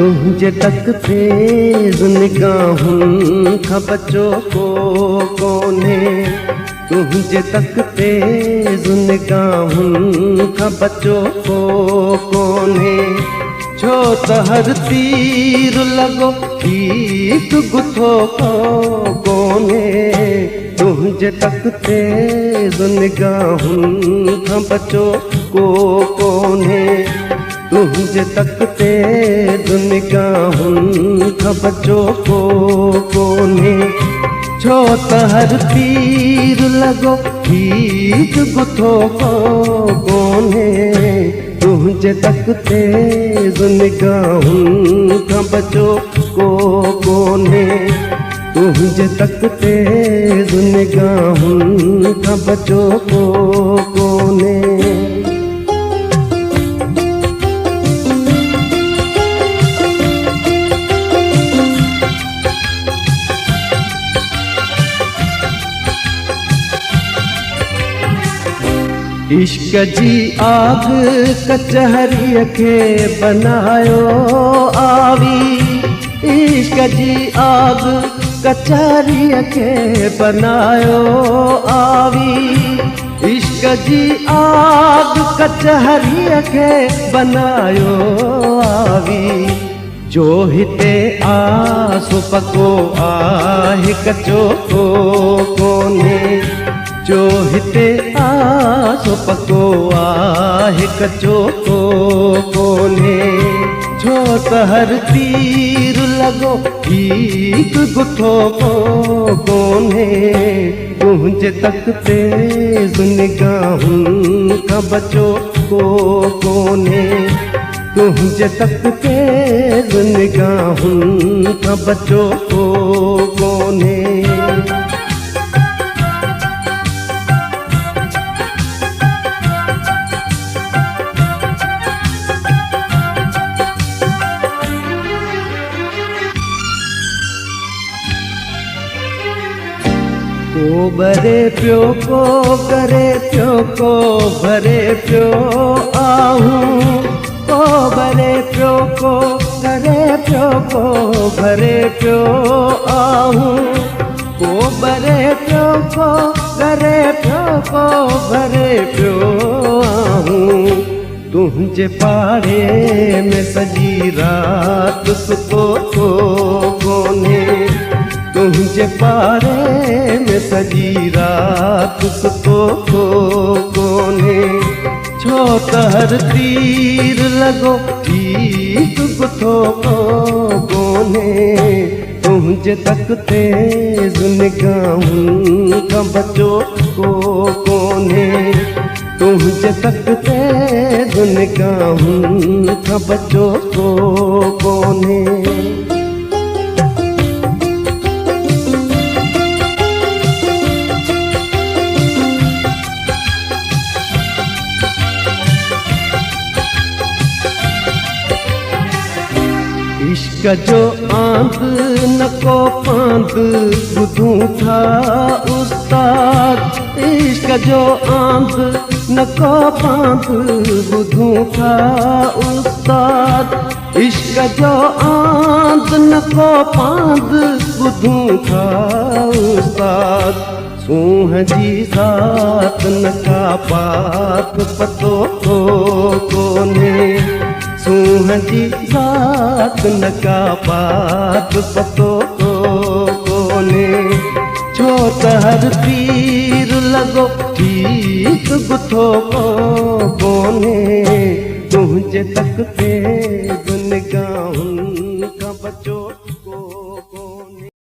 तुझे तकते निगाहुन खां बचो को कोने। तुझे तकते निगाहुन खां बचो को कोने। छो त हर तीर लॻो ठीक गुथो को कोने। तुझे तकते निगाहुन खां बचो को कोने। तुझे तकते निगाहुन खां बचो को कोने। छो त हर तीर लॻो ठीक गुथो को कोने। तुझे तकते निगाहुन खां बचो को कोने। तुझे तकते निगाहुन खां बचो को कोने। इश्क जी आग कचहरी के बनायो आवी। इश्क जी आग कचहरी के बनायो आवी। इश्क जी आग कचहरी के बनायो आवी। जो हिते आसो पको आहे कचो को कोने। जो हिते आसो पको आहे कचो को कोने। छो त हर तीर लॻो ठीक गुथो को कोने। तुझे तकते निगाहुन खां बचो को कोने। तुझे तकते निगाहुन खां बचो को कोने। को भरे पियो को करे पियो को भरे पियो आहूं। को भरे पियो को करे पियो को भरे पियो आहूं। को भरे पियो को करे पियो को भरे पियो आहूं। तुझे पाड़े में सजी रात सुतो को कोने। तुझे पारे में सजी रात सुतो को कोने। छो त हर तीर लॻो ठीक गुथो को कोने। तुझे तकते निगाहुन खां बचो को कोने। तुझे तकते निगाहुन खां बचो को कोने। इश्क जो आंद न को पांद ॿुधूं था उस्ताद। इश्क जो आंद न को पांद ॿुधूं था उस्ताद। इश्क जो आंद न को पांद ॿुधूं था उस्ताद। सूंह जी ज़ात न का पात पतो को कोने। सूंह जी ज़ात न का पात पतो को कोने। छो त हर तीर लॻो ठीक गुथो को कोने। तुझे तकते निगाहुन